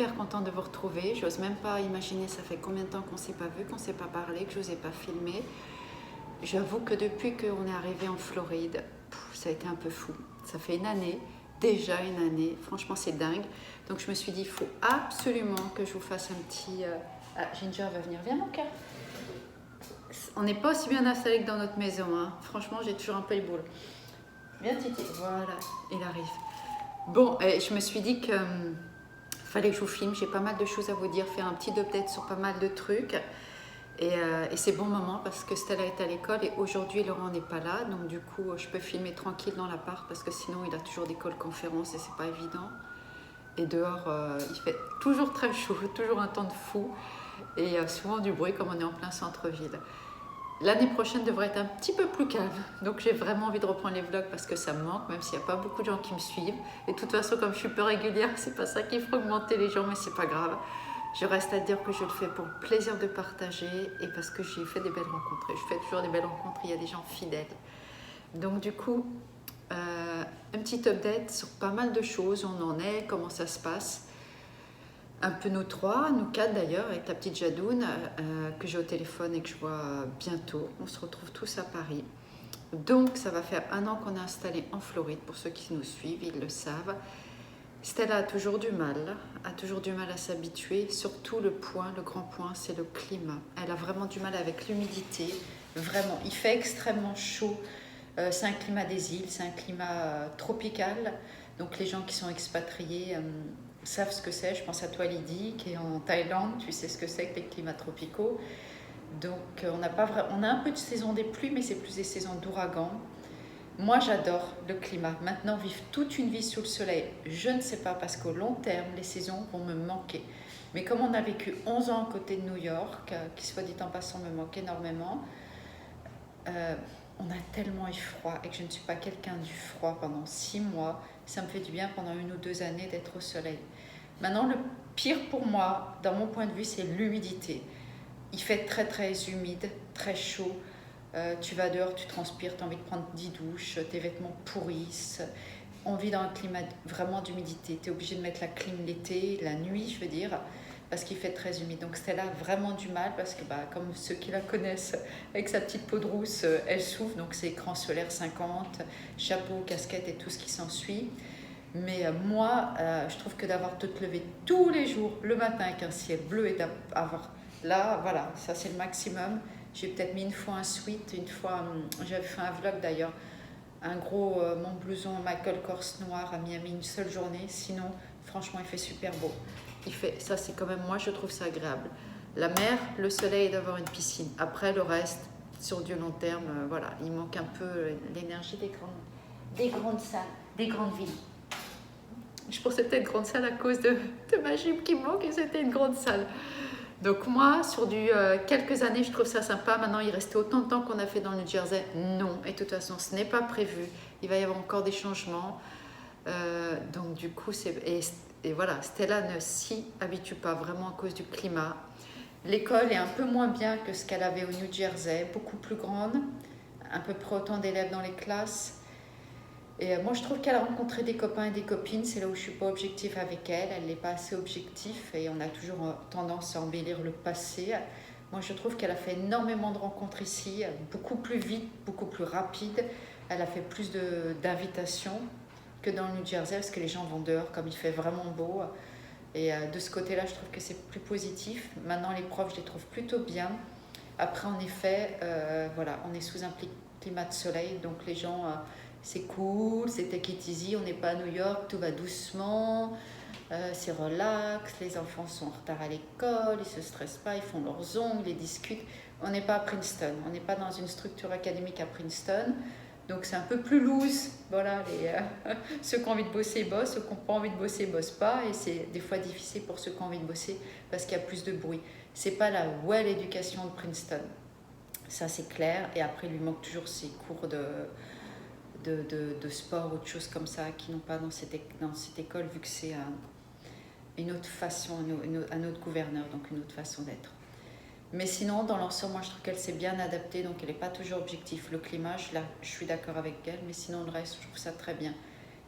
super contente de vous retrouver. J'ose même pas imaginer, ça fait combien de temps qu'on ne s'est pas vu, qu'on ne s'est pas parlé, que je vous ai pas filmé. J'avoue que depuis qu'on est arrivé en Floride, ça a été un peu fou. Ça fait une année, déjà une année. Franchement, c'est dingue. Donc je me suis dit, il faut absolument que je vous fasse un petit... Ah, Ginger va venir. Viens mon cœur. On n'est pas aussi bien installé que dans notre maison. Hein. Franchement, j'ai toujours un peu les boules. Viens Titi. Voilà, il arrive. Bon, je me suis dit que fallait que je vous filme. J'ai pas mal de choses à vous dire, faire un petit update sur pas mal de trucs. Et c'est bon moment parce que Stella est à l'école et aujourd'hui Laurent n'est pas là. Donc du coup, je peux filmer tranquille dans l'appart parce que sinon il a toujours des call conférences et c'est pas évident. Et dehors, il fait toujours très chaud, toujours un temps de fou et souvent du bruit comme on est en plein centre-ville. L'année prochaine devrait être un petit peu plus calme, donc j'ai vraiment envie de reprendre les vlogs parce que ça me manque, même s'il n'y a pas beaucoup de gens qui me suivent. Et de toute façon, comme je suis peu régulière, c'est pas ça qui fera augmenter les gens, mais c'est pas grave. Je reste à dire que je le fais pour le plaisir de partager et parce que j'ai fait des belles rencontres. Et je fais toujours des belles rencontres, il y a des gens fidèles. Donc du coup, un petit update sur pas mal de choses, où on en est, comment ça se passe. Un peu nous trois, nous quatre d'ailleurs, avec la petite Jadoune que j'ai au téléphone et que je vois bientôt. On se retrouve tous à Paris. Donc ça va faire un an qu'on est installé en Floride, pour ceux qui nous suivent, ils le savent. Stella a toujours du mal à s'habituer, surtout le grand point, c'est le climat. Elle a vraiment du mal avec l'humidité, vraiment. Il fait extrêmement chaud, c'est un climat des îles, c'est un climat tropical. Donc les gens qui sont expatriés savent ce que c'est. Je pense à toi Lydie qui est en Thaïlande, tu sais ce que c'est que les climats tropicaux. Donc on a un peu de saison des pluies, mais c'est plus des saisons d'ouragans. Moi j'adore le climat. Maintenant vivre toute une vie sous le soleil, je ne sais pas parce qu'au long terme les saisons vont me manquer. Mais comme on a vécu 11 ans à côté de New York, qui soit dit en passant me manque énormément, on a tellement eu froid et que je ne suis pas quelqu'un du froid pendant 6 mois, ça me fait du bien pendant 1 ou 2 années d'être au soleil. Maintenant, le pire pour moi, dans mon point de vue, c'est l'humidité. Il fait très très humide, très chaud. Tu vas dehors, tu transpires, tu as envie de prendre 10 douches, tes vêtements pourrissent. On vit dans un climat vraiment d'humidité. Tu es obligé de mettre la clim l'été, la nuit, je veux dire, parce qu'il fait très humide. Donc Stella a vraiment du mal parce que, comme ceux qui la connaissent, avec sa petite peau de rousse, elle souffre. Donc c'est écran solaire 50, chapeau, casquette et tout ce qui s'ensuit. Mais moi, je trouve que d'avoir de te lever tous les jours, le matin avec un ciel bleu et d'avoir... Là, voilà, ça c'est le maximum. J'ai peut-être mis une fois un sweat, une fois... J'avais fait un vlog d'ailleurs. Un gros, mon blouson Michael Kors noir à Miami une seule journée. Sinon, franchement, il fait super beau. Ça, c'est quand même, moi, je trouve ça agréable. La mer, le soleil et d'avoir une piscine. Après, le reste, sur du long terme, voilà, il manque un peu l'énergie des grandes salles, des grandes villes. Je pensais peut-être grande salle à cause de ma jupe qui manque et c'était une grande salle. Donc moi, sur quelques années, je trouve ça sympa. Maintenant, il restait autant de temps qu'on a fait dans le New Jersey. Non, et de toute façon, ce n'est pas prévu. Il va y avoir encore des changements. Donc du coup, et voilà, Stella ne s'y habitue pas vraiment à cause du climat. L'école est un peu moins bien que ce qu'elle avait au New Jersey, beaucoup plus grande, à peu près autant d'élèves dans les classes. Et moi, je trouve qu'elle a rencontré des copains et des copines. C'est là où je ne suis pas objective avec elle. Elle n'est pas assez objective et on a toujours tendance à embellir le passé. Moi, je trouve qu'elle a fait énormément de rencontres ici, beaucoup plus vite, beaucoup plus rapide. Elle a fait plus d'invitations que dans le New Jersey parce que les gens vont dehors comme il fait vraiment beau. Et de ce côté-là, je trouve que c'est plus positif. Maintenant, les profs, je les trouve plutôt bien. Après, en effet, voilà, on est sous un climat de soleil, donc les gens... c'est cool, c'est take it easy, on n'est pas à New York, tout va doucement, c'est relax, les enfants sont en retard à l'école, ils ne se stressent pas, ils font leurs ongles, ils discutent. On n'est pas à Princeton, on n'est pas dans une structure académique à Princeton, donc c'est un peu plus loose. Voilà, ceux qui ont envie de bosser bossent, ceux qui n'ont pas envie de bosser bossent pas, et c'est des fois difficile pour ceux qui ont envie de bosser parce qu'il y a plus de bruit. C'est pas la well éducation de Princeton, ça c'est clair, et après il lui manque toujours ses cours de sport ou de choses comme ça qui n'ont pas dans cette école, vu que c'est une autre façon, un autre gouverneur, donc une autre façon d'être. Mais sinon, dans l'ensemble, moi je trouve qu'elle s'est bien adaptée, donc elle n'est pas toujours objective. Le climat, je suis d'accord avec elle, mais sinon le reste, je trouve ça très bien.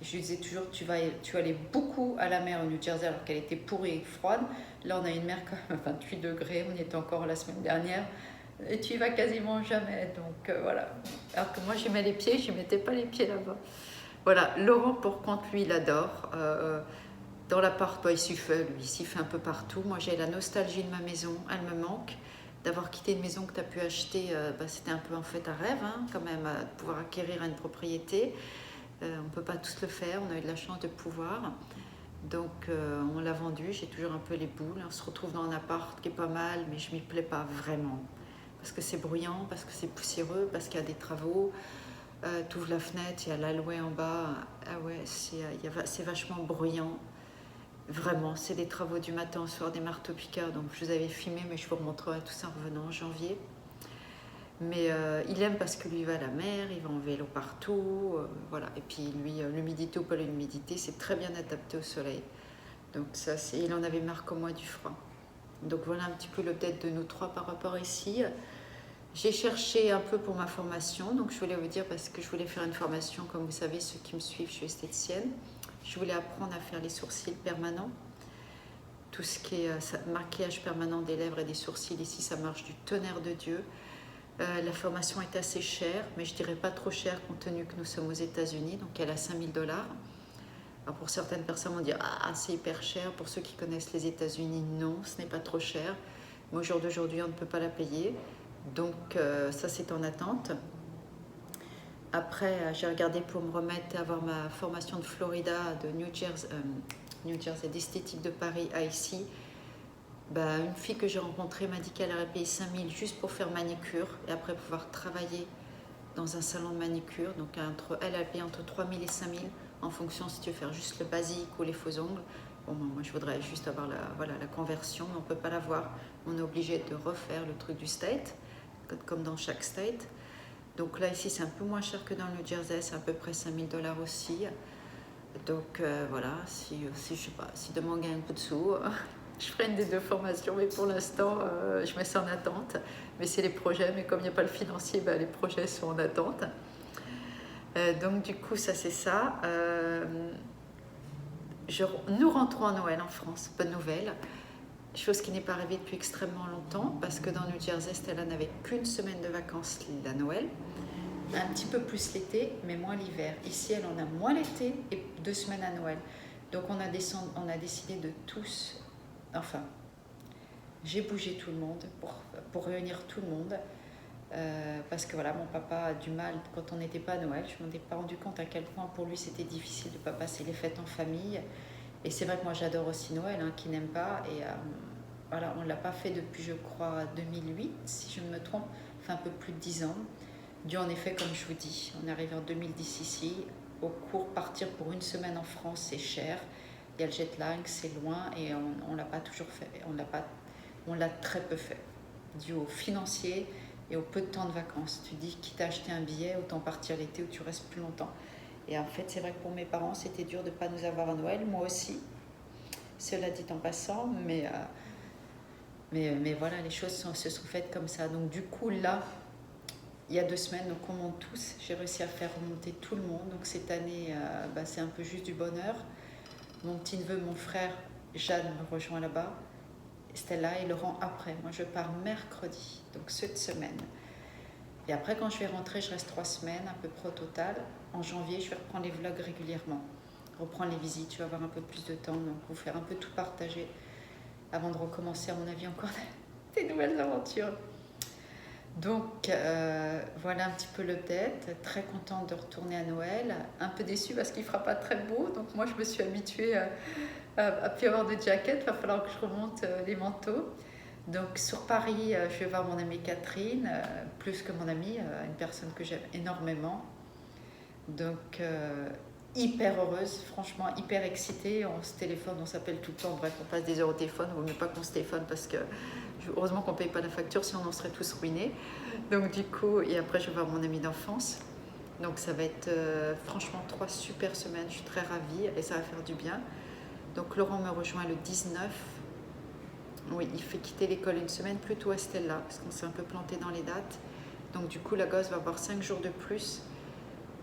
Et je lui disais toujours, tu allais beaucoup à la mer au New Jersey alors qu'elle était pourrie et froide. Là, on a une mer quand même à 28 degrés, on y était encore la semaine dernière. Et tu y vas quasiment jamais. Donc voilà. Alors que moi, j'y mets les pieds, je mettais pas les pieds là-bas. Voilà, Laurent, pour contre, lui, il adore. Dans l'appart, il siffle, lui, il siffle un peu partout. Moi, j'ai la nostalgie de ma maison, elle me manque. D'avoir quitté une maison que tu as pu acheter, c'était un peu en fait un rêve, hein, quand même, de pouvoir acquérir une propriété. On ne peut pas tous le faire, on a eu de la chance de pouvoir. Donc on l'a vendu, j'ai toujours un peu les boules. On se retrouve dans un appart qui est pas mal, mais je m'y plais pas vraiment. Parce que c'est bruyant, parce que c'est poussiéreux, parce qu'il y a des travaux. Tu ouvres la fenêtre, il y a l'alloué en bas. Ah ouais, c'est vachement bruyant. Vraiment, c'est des travaux du matin au soir, des marteaux-piqueurs. Donc je vous avais filmé, mais je vous remontrerai tout ça en revenant en janvier. Mais il aime parce que lui il va à la mer, il va en vélo partout, voilà. Et puis lui, l'humidité ou pas l'humidité, c'est très bien adapté au soleil. Donc ça, il en avait marre comme moi du froid. Donc voilà un petit peu l'update de nous trois par rapport ici. J'ai cherché un peu pour ma formation, donc je voulais vous dire parce que je voulais faire une formation, comme vous savez, ceux qui me suivent, je suis esthéticienne. Je voulais apprendre à faire les sourcils permanents. Tout ce qui est maquillage permanent des lèvres et des sourcils, ici ça marche du tonnerre de Dieu. La formation est assez chère, mais je dirais pas trop chère compte tenu que nous sommes aux États-Unis, donc elle a 5 000 $. Alors pour certaines personnes, on va dire ah c'est hyper cher. Pour ceux qui connaissent les États-Unis, non, ce n'est pas trop cher. Mais au jour d'aujourd'hui, on ne peut pas la payer, donc ça c'est en attente. Après, j'ai regardé pour me remettre à avoir ma formation de Florida, de New Jersey d'esthétique de Paris à ici. Une fille que j'ai rencontrée m'a dit qu'elle aurait payé 5 000 juste pour faire manicure et après pouvoir travailler dans un salon de manicure. Donc elle a payé entre 3 000 et 5 000 en fonction si tu veux faire juste le basique ou les faux ongles. Bon, moi je voudrais juste avoir la conversion, mais on ne peut pas l'avoir. On est obligé de refaire le truc du state, comme dans chaque state. Donc là ici c'est un peu moins cher que dans le New Jersey, c'est à peu près 5 000 $ aussi. Donc voilà, si je sais pas, si demain on gagne un peu de sous, je ferai une des deux formations, mais pour l'instant, je mets ça en attente. Mais c'est les projets, mais comme il n'y a pas le financier, les projets sont en attente. Donc du coup, ça c'est ça. Nous rentrons à Noël en France, bonne nouvelle. Chose qui n'est pas arrivée depuis extrêmement longtemps, parce que dans New Jersey, Stella n'avait qu'une semaine de vacances à Noël. Un petit peu plus l'été, mais moins l'hiver. Ici, elle en a moins l'été et 2 semaines à Noël. Donc on a décidé de tous... Enfin, j'ai bougé tout le monde pour réunir tout le monde. Parce que voilà, mon papa a du mal quand on n'était pas à Noël. Je ne m'en ai pas rendu compte à quel point pour lui c'était difficile de ne pas passer les fêtes en famille. Et c'est vrai que moi j'adore aussi Noël, hein, qui n'aime pas. Et voilà, on ne l'a pas fait depuis, je crois, 2008, si je ne me trompe, enfin un peu plus de 10 ans. Dû en effet, comme je vous dis, on est arrivé en 2010 ici. Au cours, partir pour une semaine en France, c'est cher. Il y a le jet lag, c'est loin et on ne l'a pas toujours fait. On l'a très peu fait, dû au financier et au peu de temps de vacances. Tu dis, quitte à acheter un billet, autant partir l'été où tu restes plus longtemps. Et en fait, c'est vrai que pour mes parents, c'était dur de ne pas nous avoir à Noël, moi aussi. Cela dit en passant, mais voilà, les choses se sont faites comme ça. Donc du coup, là, il y a 2 semaines, donc on monte tous. J'ai réussi à faire remonter tout le monde. Donc cette année, c'est un peu juste du bonheur. Mon petit-neveu, mon frère, Jeanne me rejoint là-bas. Stella et Laurent après. Moi, je pars mercredi, donc cette semaine. Et après, quand je vais rentrer, je reste 3 semaines, à peu près au total. En janvier, je vais reprendre les vlogs régulièrement. Reprendre les visites, je vais avoir un peu plus de temps, donc vous faire un peu tout partager avant de recommencer, à mon avis, encore des nouvelles aventures. Donc voilà un petit peu l'update. Très contente de retourner à Noël. Un peu déçue parce qu'il ne fera pas très beau. Donc moi je me suis habituée à plus avoir de jacket. Il va falloir que je remonte les manteaux. Donc sur Paris, je vais voir mon amie Catherine, plus que mon amie, une personne que j'aime énormément. Donc hyper heureuse, franchement hyper excitée. On se téléphone, on s'appelle tout le temps. Bref, on passe des heures au téléphone. Il ne vaut mieux pas qu'on se téléphone parce que heureusement qu'on ne paye pas la facture, sinon on serait tous ruinés. Donc du coup, et après je vais voir mon ami d'enfance. Donc ça va être franchement 3 super semaines, je suis très ravie et ça va faire du bien. Donc Laurent me rejoint le 19. Oui, il fait quitter l'école une semaine plutôt à Stella, parce qu'on s'est un peu planté dans les dates. Donc du coup, la gosse va avoir 5 jours de plus.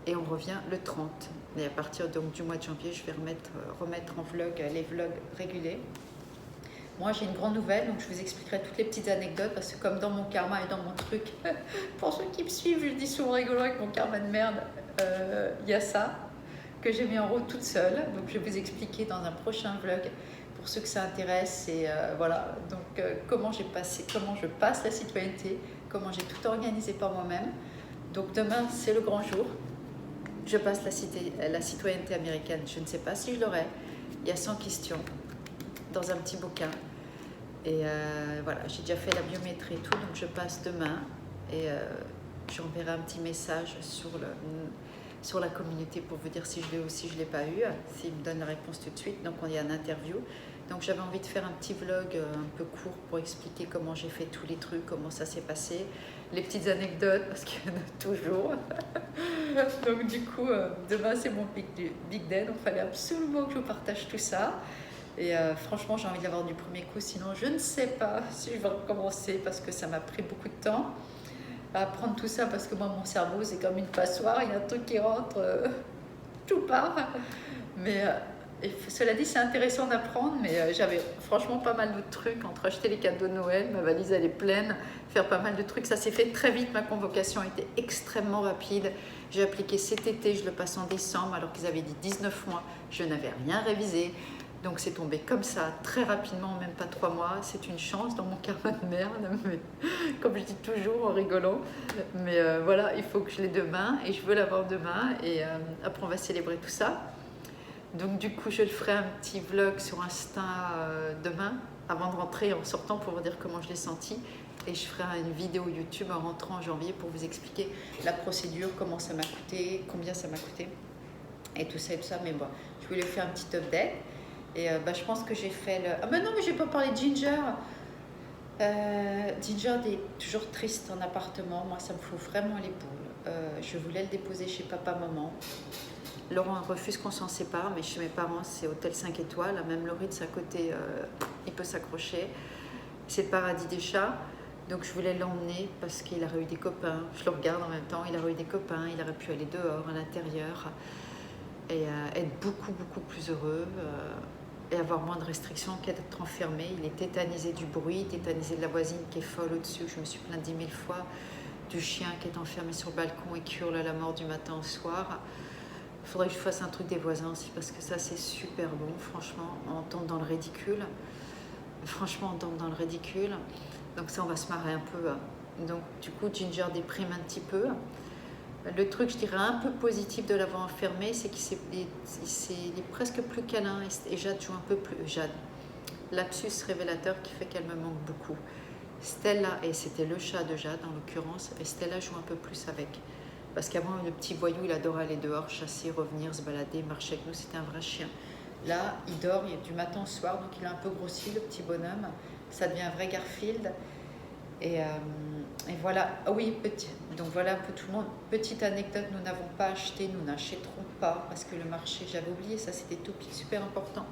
et on revient le 30. Et à partir donc, du mois de janvier, je vais remettre en vlog les vlogs réguliers. Moi, j'ai une grande nouvelle, donc je vous expliquerai toutes les petites anecdotes, parce que comme dans mon karma et dans mon truc, pour ceux qui me suivent, je dis souvent rigolant avec mon karma de merde, il y a ça, que j'ai mis en route toute seule. Donc je vais vous expliquer dans un prochain vlog, pour ceux que ça intéresse, et voilà, donc comment je passe la citoyenneté, comment j'ai tout organisé par moi-même. Donc demain, c'est le grand jour. Je passe la citoyenneté américaine. Je ne sais pas si je l'aurai. Il y a 100 questions dans un petit bouquin. Et voilà, j'ai déjà fait la biométrie et tout, donc je passe demain. Et j'enverrai un petit message sur la communauté pour vous dire si je l'ai ou si je ne l'ai pas eu, s'il me donne la réponse tout de suite. Donc on y a un interview. Donc j'avais envie de faire un petit vlog un peu court pour expliquer comment j'ai fait tous les trucs, comment ça s'est passé, les petites anecdotes, parce qu'il y en a toujours. Donc du coup, demain c'est mon big day, donc il fallait absolument que je vous partage tout ça. Et franchement, j'ai envie d'avoir du premier coup, sinon je ne sais pas si je vais recommencer, parce que ça m'a pris beaucoup de temps à apprendre tout ça, parce que moi, mon cerveau, c'est comme une passoire, il y a un truc qui rentre, tout part. Mais cela dit, c'est intéressant d'apprendre, mais j'avais franchement pas mal de trucs, entre acheter les cadeaux de Noël, ma valise elle est pleine, faire pas mal de trucs, ça s'est fait très vite, ma convocation a été extrêmement rapide. J'ai appliqué cet été, je le passe en décembre, alors qu'ils avaient dit 19 mois, je n'avais rien révisé. Donc c'est tombé comme ça, très rapidement, même pas 3 mois. C'est une chance dans mon karma de merde, mais, comme je dis toujours en rigolant. Mais voilà, il faut que je l'ai demain et je veux l'avoir demain. Et après, on va célébrer tout ça. Donc du coup, je le ferai un petit vlog sur Insta demain, avant de rentrer, en sortant, pour vous dire comment je l'ai senti. Et je ferai une vidéo YouTube en rentrant en janvier pour vous expliquer la procédure, comment ça m'a coûté, combien ça m'a coûté, et tout ça et tout ça. Mais bon, je voulais faire un petit update. Et je pense que j'ai fait le... Ah mais non, mais j'ai pas parlé de Ginger. Ginger est toujours triste en appartement. Moi, ça me fout vraiment les boules. Je voulais le déposer chez papa-maman. Laurent refuse qu'on s'en sépare, mais chez mes parents, c'est hôtel 5 étoiles. Même Laurie de sa côté, il peut s'accrocher. C'est le paradis des chats. Donc je voulais l'emmener parce qu'il aurait eu des copains. Je le regarde en même temps. Il aurait eu des copains. Il aurait pu aller dehors, à l'intérieur. Et être beaucoup, beaucoup plus heureux. Et avoir moins de restrictions qu'être enfermé. Il est tétanisé du bruit, tétanisé de la voisine qui est folle au-dessus. Je me suis plainte 10 000 fois du chien qui est enfermé sur le balcon et qui hurle à la mort du matin au soir. Il faudrait que je fasse un truc des voisins aussi, parce que ça, c'est super bon. Franchement, on tombe dans le ridicule. Franchement, on tombe dans le ridicule. Donc ça, on va se marrer un peu. Donc du coup, Ginger déprime un petit peu. Le truc, je dirais, un peu positif de l'avoir enfermé, c'est qu'il est presque plus câlin, et Jade joue un peu plus... Jade, lapsus révélateur qui fait qu'elle me manque beaucoup. Stella, et c'était le chat de Jade en l'occurrence, et Stella joue un peu plus avec. Parce qu'avant, le petit voyou, il adorait aller dehors, chasser, revenir, se balader, marcher avec nous, c'était un vrai chien. Là, il dort, il est du matin au soir, donc il a un peu grossi, le petit bonhomme. Ça devient un vrai Garfield. Et voilà, ah oui, donc voilà un peu tout le monde. Petite anecdote, nous n'avons pas acheté, nous n'achèterons pas, parce que le marché, j'avais oublié ça, c'était tout super important,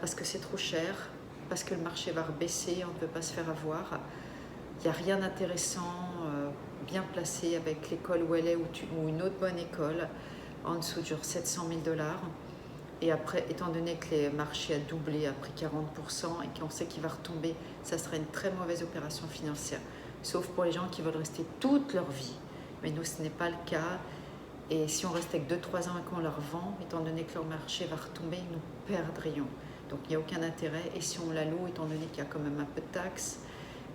parce que c'est trop cher, parce que le marché va rebaisser, on ne peut pas se faire avoir. Il n'y a rien d'intéressant, bien placé avec l'école où elle est, ou une autre bonne école, en dessous de genre 700 000 $. Et après, étant donné que le marché a doublé, a pris 40%, et qu'on sait qu'il va retomber, ça serait une très mauvaise opération financière. Sauf pour les gens qui veulent rester toute leur vie. Mais nous, ce n'est pas le cas. Et si on reste avec 2-3 ans et qu'on leur vend, étant donné que leur marché va retomber, nous perdrions. Donc il n'y a aucun intérêt. Et si on la loue, étant donné qu'il y a quand même un peu de taxes,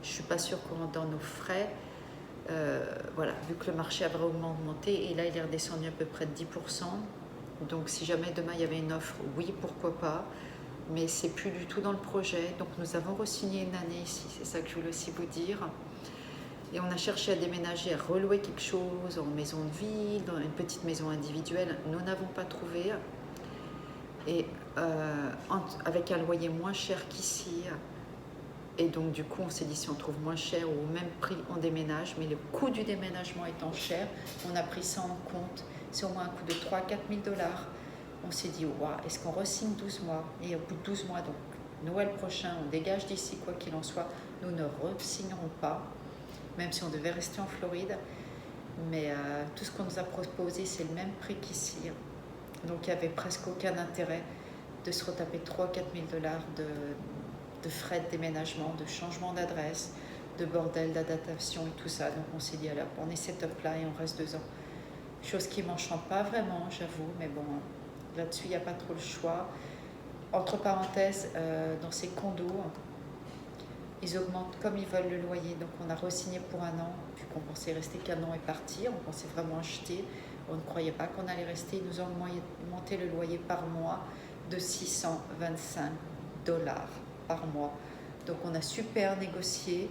je ne suis pas sûre qu'on rentre dans nos frais. Voilà, vu que le marché a vraiment augmenté, et là, il est redescendu à peu près de 10%. Donc si jamais demain il y avait une offre, oui, pourquoi pas, mais c'est plus du tout dans le projet. Donc nous avons re-signé une année ici, c'est ça que je voulais aussi vous dire. Et on a cherché à déménager, à relouer quelque chose en maison de ville, dans une petite maison individuelle. Nous n'avons pas trouvé. Et avec un loyer moins cher qu'ici. Et donc du coup on s'est dit, si on trouve moins cher ou au même prix, on déménage. Mais le coût du déménagement étant cher, on a pris ça en compte. C'est au moins un coût de 3 000 à 4 000 $. On s'est dit, waouh, est-ce qu'on re-signe 12 mois? Et au bout de 12 mois, donc Noël prochain, on dégage d'ici, quoi qu'il en soit, nous ne re-signerons pas, même si on devait rester en Floride. Mais tout ce qu'on nous a proposé, c'est le même prix qu'ici. Donc il n'y avait presque aucun intérêt de se retaper 3 000 à 4 000 $ de frais de déménagement, de changement d'adresse, de bordel, d'adaptation et tout ça. Donc on s'est dit, alors on est set up là et on reste 2 ans. Chose qui ne m'enchante pas vraiment, j'avoue, mais bon, là-dessus, il n'y a pas trop le choix. Entre parenthèses, dans ces condos, ils augmentent comme ils veulent le loyer. Donc on a re-signé pour 1 an, vu qu'on pensait rester qu'1 an et partir. On pensait vraiment acheter. On ne croyait pas qu'on allait rester. Ils nous ont augmenté le loyer par mois de 625 $ par mois. Donc on a super négocié.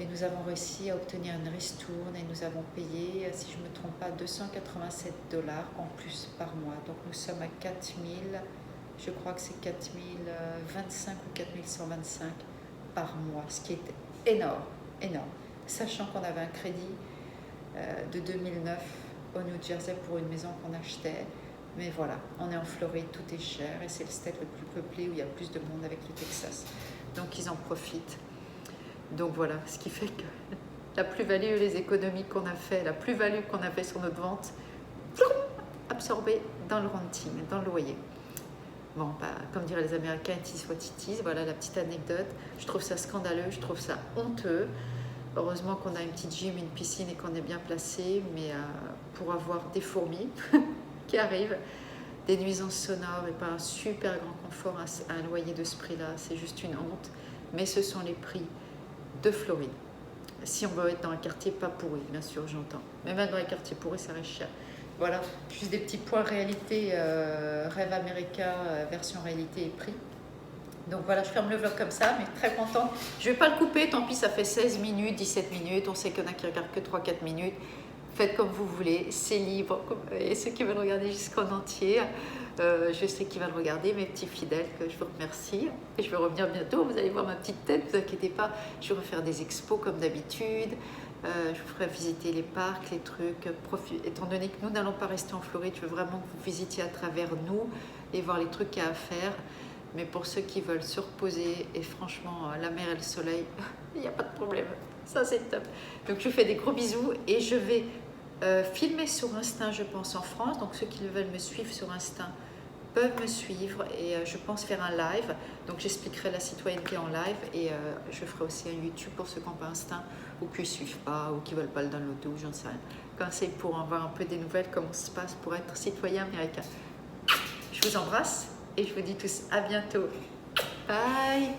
Et nous avons réussi à obtenir une ristourne et nous avons payé, si je ne me trompe pas, 287 $ en plus par mois. Donc nous sommes à 4000, je crois que c'est 4025 ou 4125 par mois, ce qui est énorme, énorme. Sachant qu'on avait un crédit de 2009 au New Jersey pour une maison qu'on achetait. Mais voilà, on est en Floride, tout est cher et c'est le state le plus peuplé où il y a plus de monde avec le Texas. Donc ils en profitent. Donc voilà, ce qui fait que la plus-value, les économies qu'on a fait, la plus-value qu'on a fait sur notre vente, absorbée dans le renting, dans le loyer. Bon, bah, comme diraient les Américains, it is what it is. Voilà la petite anecdote. Je trouve ça scandaleux, je trouve ça honteux. Heureusement qu'on a une petite gym, une piscine et qu'on est bien placé, mais pour avoir des fourmis qui arrivent, des nuisances sonores et pas un super grand confort à un loyer de ce prix-là, c'est juste une honte. Mais ce sont les prix de Floride. Si on veut être dans un quartier pas pourri, bien sûr, j'entends. Mais même dans les quartiers pourris, ça reste cher. Voilà, juste des petits points réalité, rêve américain, version réalité et prix. Donc voilà, je ferme le vlog comme ça, mais très contente. Je ne vais pas le couper, tant pis, ça fait 16 minutes, 17 minutes. On sait qu'il y en a qui regardent que 3-4 minutes. Faites comme vous voulez, c'est libre. Et ceux qui veulent regarder jusqu'en entier, je sais qu'ils vont le regarder, mes petits fidèles, que je vous remercie. Et je vais revenir bientôt, vous allez voir ma petite tête, ne vous inquiétez pas. Je vais refaire des expos comme d'habitude. Je vous ferai visiter les parcs, les trucs. Étant donné que nous n'allons pas rester en Floride, je veux vraiment que vous visitiez à travers nous et voir les trucs qu'il y a à faire. Mais pour ceux qui veulent se reposer, et franchement, la mer et le soleil, il n'y a pas de problème. Ça, c'est top. Donc, je vous fais des gros bisous et je vais filmer sur Insta, je pense, en France. Donc, ceux qui veulent me suivre sur Insta peuvent me suivre et je pense faire un live. Donc, j'expliquerai la citoyenneté en live et je ferai aussi un YouTube pour ceux qui n'ont pas Insta ou qui ne suivent pas ou qui ne veulent pas le downloader ou j'en sais rien. Comme c'est pour avoir un peu des nouvelles, comment ça se passe pour être citoyen américain. Je vous embrasse. Et je vous dis tous à bientôt. Bye!